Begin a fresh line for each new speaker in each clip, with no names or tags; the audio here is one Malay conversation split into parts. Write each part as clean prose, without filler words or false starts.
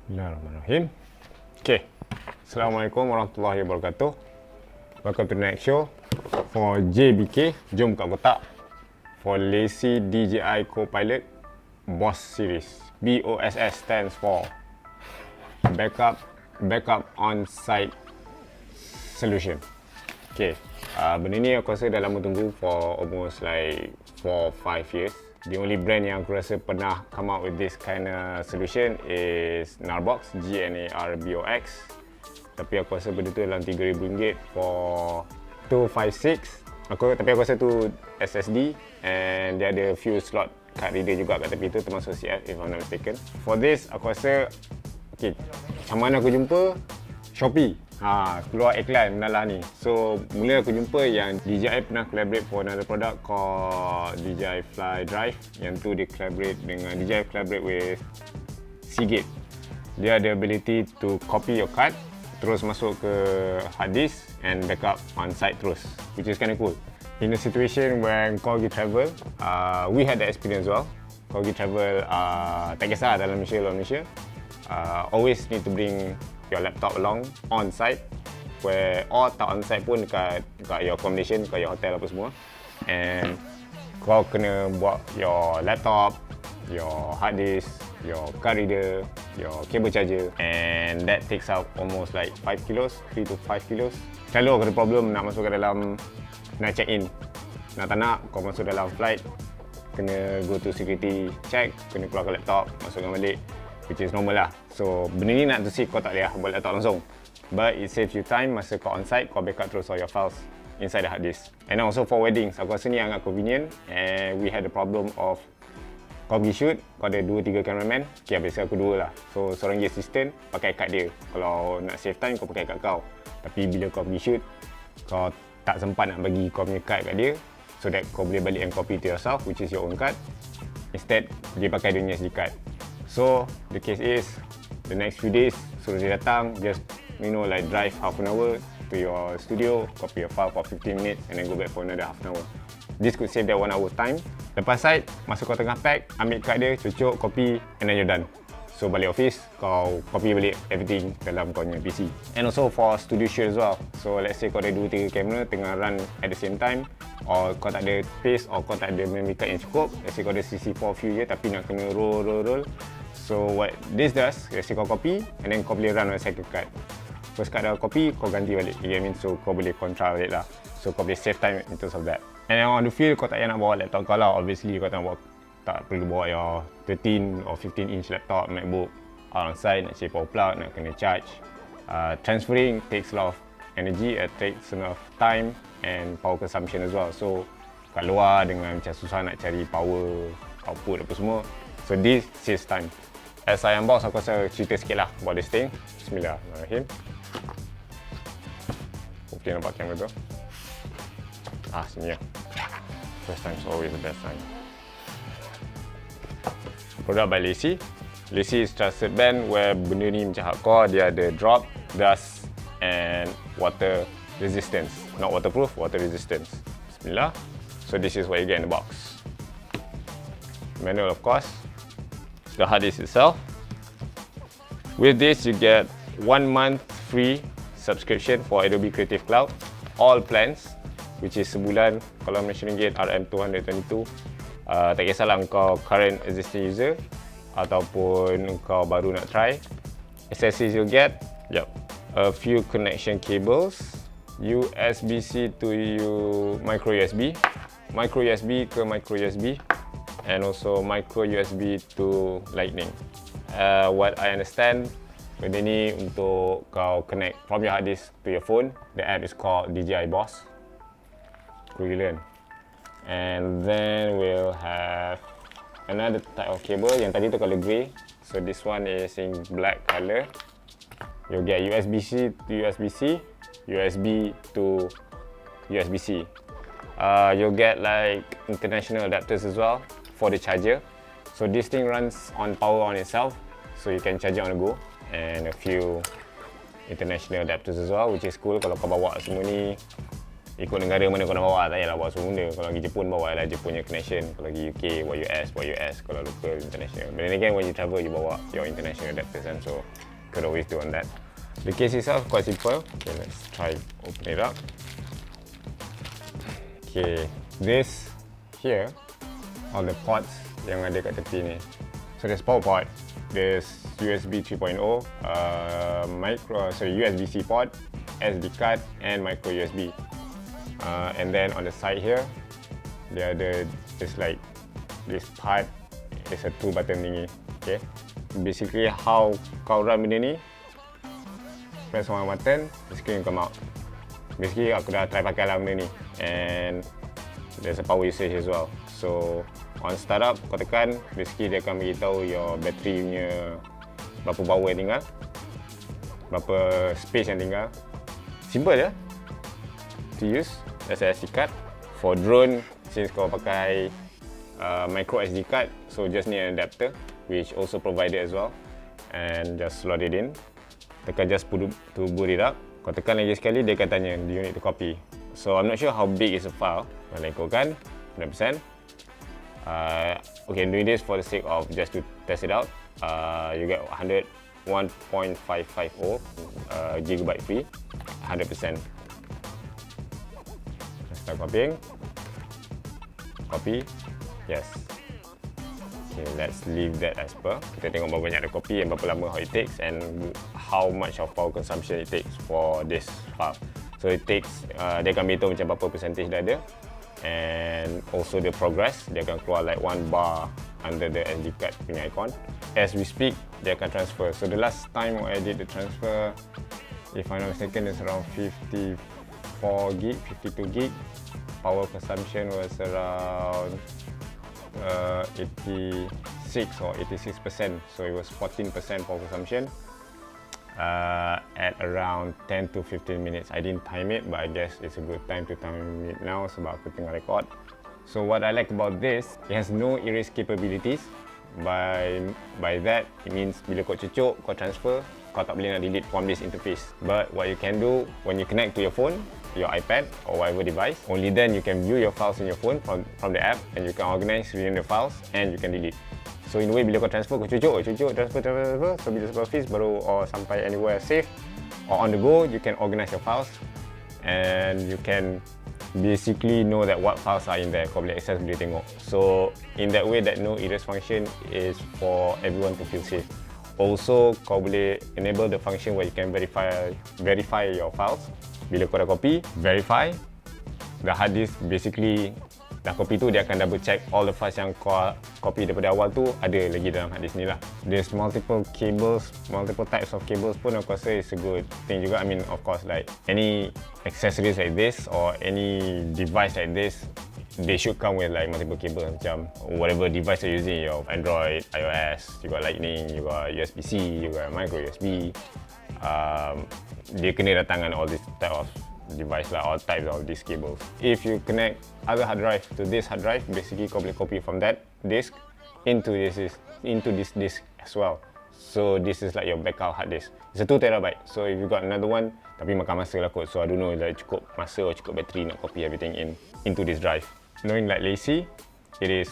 Bismillahirrahmanirrahim. Okay. Assalamualaikum warahmatullahi wabarakatuh. Welcome to the next show for JBK, Jom Bukak Kotak, for Lacie DJI Copilot BOSS series. BOSS stands for Backup On-Site Solution. Okay. Benda ni aku rasa dah lama tunggu for almost like 4-5 years. The only brand yang aku rasa pernah come out with this kind of solution is Narbox, GNARBOX. Tapi aku rasa benda tu dalam RM3,000 for 256. Tapi aku rasa tu SSD and dia ada few slot card reader juga kat tepi tu, termasuk CF if I'm not mistaken. For this aku rasa okay, macam mana aku jumpa? Shopee. Keluar iklan menalah ni. So mula aku jumpa yang DJI pernah collaborate for another product called DJI Fly Drive. Yang tu dia collaborate dengan DJI collaborate with Seagate. Dia ada ability to copy your card terus masuk ke hard disk and backup on site terus, which is kind of cool. In a situation when kau pergi travel, we had that experience as well. Kau pergi travel, tak kisah dalam Malaysia, luar Malaysia, always need to bring your laptop along on site, or tak on site pun dekat your accommodation, dekat your hotel apa semua. And kau kena buat your laptop, your hard disk, your card reader, your cable charger, and that takes up almost like 5 kilos, 3 to 5 kilos. Selalu aku ada problem nak masuk ke dalam, nak check in. Nak tak nak, kau masuk dalam flight, kena go to security check, kena keluarkan laptop, masukkan balik, which is normal lah. So benda ni nak tu kau tak boleh buat laptop langsung, but it saves you time. Masa kau on site, kau backup terus all your files inside the hard disk. And also for weddings, aku rasa ni agak convenient. And we had the problem of kau pergi shoot, kau ada 2-3 cameraman. Okay, biasa aku 2 lah. So seorang je assistant, pakai kad dia. Kalau nak save time, kau pakai kad kau. Tapi bila kau pergi shoot, kau tak sempat nak bagi kau punya kad kat dia, so that kau boleh balik and copy to yourself, which is your own card. Instead, dia pakai dia punya SD card. So the case is, the next few days suruh dia datang, just like drive half an hour to your studio, copy your file for 15 minutes and then go back for another half an hour. This could save that 1 hour time. Lepas site, masa kau tengah pack, ambil card dia, cucuk, copy and then you're done. So balik office, kau copy balik everything dalam kau punya PC. And also for studio shoot as well. So let's say kau ada 2-3 kamera tengah run at the same time, or kau tak ada space, or kau tak ada memory card yang cukup. Let's say kau ada CC4 view je tapi nak kena roll. So what this does, let's say kau copy and then kau boleh run on second card. First card dah copy, kau ganti balik. You get what I mean? So kau boleh control balik lah. So kau boleh save time in terms of that. And on the field, kau tak payah nak bawa laptop kau lah. Obviously kau tak perlu bawa your 13 or 15 inch laptop, MacBook out on site, nak cari power plug, nak kena charge. Transferring takes a lot of energy, takes enough time and power consumption as well. So kat luar dengan macam susah nak cari power output apa semua. So this saves time. As I unbox, aku rasa cerita sikit lah about this thing. Bismillahirrahmanirrahim. Hopefully nampak kamera tu. Sini lah. First time is always the best time. Product by Lacie. Lacie is trusted brand where benda ni macam hardcore. Dia ada drop, dust and water resistance. Not waterproof, water resistance. Bismillah. So this is what you get in the box. Manual of course. The hard disk itself. With this you get 1 month free subscription for Adobe Creative Cloud. All plans, which is sebulan kalau Malaysian Ringgit RM222. Tak kisahlah engkau current existing user ataupun engkau baru nak try. Accessories you'll get, a few connection cables, USB-C to micro USB, micro USB ke micro USB, and also micro USB to lightning. What I understand, benda ni untuk kau connect from your hard disk to your phone. The app is called DJI Boss. Cool gila kan? And then we'll have another type of cable. Yang tadi tu color grey, so this one is in black color. You'll get USB-C to USB-C, USB to USB-C. You'll get like international adapters as well for the charger. So this thing runs on power on itself, so you can charge it on the go. And a few international adapters as well, which is cool. Kalau kau bawa semua ni ikut negara mana kau nak bawa, tak payahlah bawa semua benda. Kalau pergi Jepun, bawa lah Jepun punya connection. Kalau pergi UK, bawa US. Kalau local, international. But then again, when you travel, you bawa your international adapters and so could always do on that. The case itself quite simple. Okay, let's try open it up. Okay, this here, all the ports yang ada kat tepi ni. So there's power port, there's USB 3.0, USB-C port, SD card, and micro USB. And then on the side here, there's like this part, it's a 2-button thingy. Okay, basically how kau run benda ni, press one button, the screen come out. Basically aku dah try pakai lah benda ni, and there's a power usage as well. So on startup, kau tekan, basically dia akan beritahu your battery punya berapa power yang tinggal, berapa space yang tinggal. Simple je to use. That's a SD card. For drone, since kau pakai micro SD card, so just need an adapter, which also provided as well, and just slot it in. Tekan just to boot it up. Kau tekan lagi sekali, dia akan tanya, do you need to copy? So I'm not sure how big is the file. Kalau ikutkan 100%. Okay, I'm doing this for the sake of just to test it out. You get 1.550 gigabyte free, 100%. Start copying. Copy. Yes. Okay, let's leave that as per. Kita tengok berapa banyak ada copy and berapa lama how it takes and how much of power consumption it takes for this file. So it takes, dia akan beritahu macam berapa percentage dah ada. And also the progress, dia akan keluar like one bar under the SD card punya icon. As we speak, dia akan transfer. So the last time I did the transfer, if I'm not mistaken, it's around 54 gig, 52 gig. Power consumption was around 86 or 86%. So it was 14% power consumption at around 10 to 15 minutes. I didn't time it, but I guess it's a good time to time it now sebab aku tengah record. So what I like about this, it has no erase capabilities. By that, it means bila kau cucuk, kau transfer, kau tak boleh nak delete from this interface. But what you can do, when you connect to your phone, your iPad or whatever device, only then you can view your files in your phone from the app, and you can organize within the files and you can delete. So in a way, bila kau transfer, kau cucuk, transfer. So bila sampai office baru or sampai anywhere safe or on the go, you can organize your files and you can basically know that what files are in there. Kau boleh access, boleh tengok. So in that way, that no erase function is for everyone to feel safe. Also, kau boleh enable the function where you can verify your files. Bila kau dah copy, verify the hard disk, basically dah copy tu, dia akan double check all the files yang kau copy daripada awal tu ada lagi dalam hard disk ni lah. There's multiple cables, multiple types of cables pun aku rasa is a good thing juga. I mean, of course, like any accessories like this or any device like this, they should come with like multiple cables. Macam whatever device you're using, your Android, iOS, you got Lightning, you got USB-C, you got micro USB, dia kena datangkan all this type of device lah, all types of these cables. If you connect other hard drive to this hard drive, basically kau boleh copy from that disk into this disk as well. So this is like your backup hard disk. It's a 2 terabyte. So if you got another one, tapi makan masa lah kot. So I don't know like cukup masa or cukup battery nak copy everything into this drive. Knowing like Lacie, it is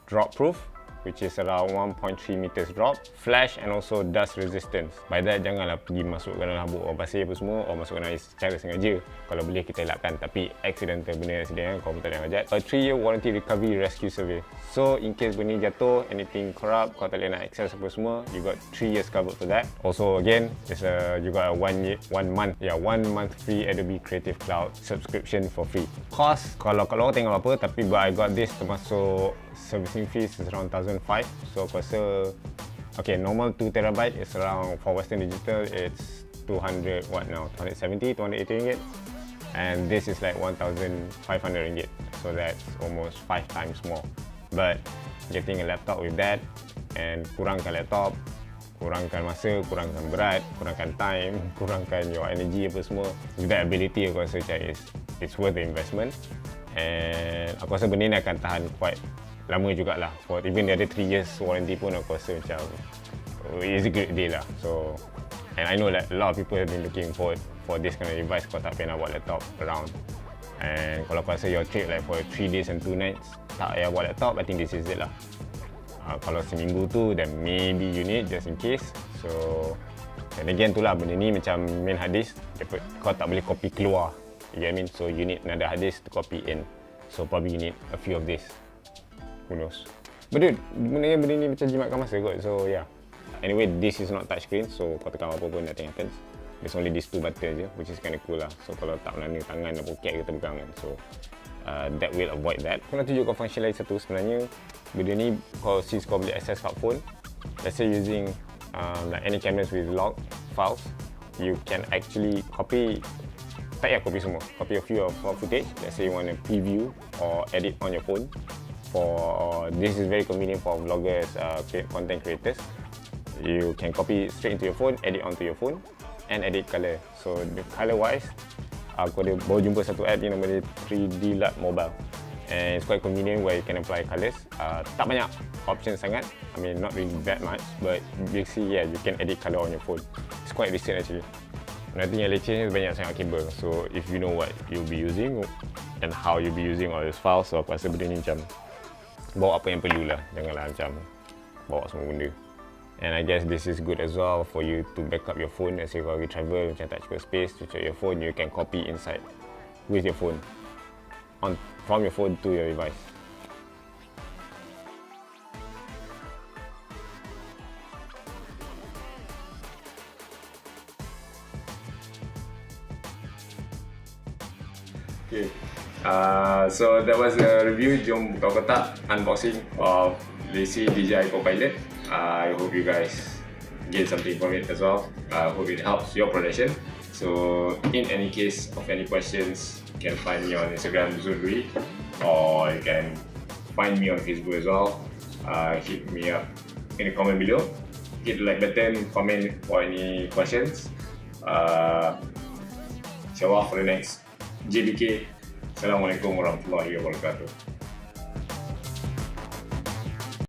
drop proof, which is around 1.3 meters drop, flash and also dust resistance. By that, janganlah pergi masukkan dalam habuk or pasir apa semua, or masukkan dalam secara sengaja. Kalau boleh kita elakkan, tapi accidental, benda accident, kau pun tak boleh ajak. A 3-year warranty recovery rescue survey. So in case benda jatuh, anything corrupt, kau tak boleh nak access apa semua, you got 3 years covered for that. Also again, you got a 1 month free Adobe Creative Cloud subscription for free. Cost, kalau orang tengok apa, tapi but I got this termasuk servicing fees is around 1,500. So aku rasa, okay, normal 2 terabyte is around, for Western Digital it's 200, what now, 270, 280 ringgit, and this is like 1,500 ringgit, so that's almost 5 times more. But getting a laptop with that and kurangkan laptop, kurangkan masa, kurangkan berat, kurangkan time, kurangkan your energy apa semua, with that ability aku rasa macam it's worth the investment. And aku rasa benda ni akan tahan quite lama jugalah. For even dia ada 3 years warranty pun aku rasa macam it's a great deal lah. So, and I know that a lot of people have been looking forward for this kind of device. Kau tak payah nak bawa laptop around. And kalau kau rasa your trip like for 3 days and 2 nights tak payah bawa laptop, I think this is it lah. Kalau seminggu tu, then maybe you need just in case. So and again tu lah, benda ni macam main hard disk, kau tak boleh copy keluar, you get what I mean? So you need another hard disk to copy in. So probably you need a few of this, who knows. But dude, benda ni macam jimatkan masa kot. So yeah, anyway, this is not touchscreen, so kau tekan apa pun nothing happens. There's only these 2 buttons je, which is kind of cool lah. So kalau tak melanda tangan dan poket kita pegang kan, so that will avoid that. Aku nak tunjuk kau function lain satu. Sebenarnya benda ni since kau boleh access kat phone, let's say using like any cameras with log files, you can actually copy, tak payah copy semua, copy a few of footage. Let's say you want to preview or edit on your phone. This is very convenient for vloggers, content creators. You can copy straight into your phone, edit onto your phone, and edit color. So the color wise, aku ada baru jumpa satu app yang nama dia 3D LUT Mobile, and it's quite convenient where you can apply colors. Tak banyak option sangat, I mean not really that much, but basically yeah, you can edit color on your phone. It's quite recent actually. Nanti yang lecehnya banyak sangat kabel, so if you know what you'll be using and how you'll be using all those files, so aku rasa benda ni macam bawa apa yang perlu lah, janganlah macam bawa semua benda. And I guess this is good as well for you to back up your phone. Let's say kalau you travel macam tak cukup space to check your phone, you can copy inside with your phone from your phone to your device. Okay, so that was a review, Jom Bukak Kotak unboxing of Lacie DJI Copilot. I hope you guys get something from it as well. I hope it helps your production. So in any case of any questions, you can find me on Instagram Zulri, or you can find me on Facebook as well. Hit me up in the comment below. Hit the like button, comment for any questions. Inshallah for the next JBK. Assalamualaikum warahmatullahi wabarakatuh.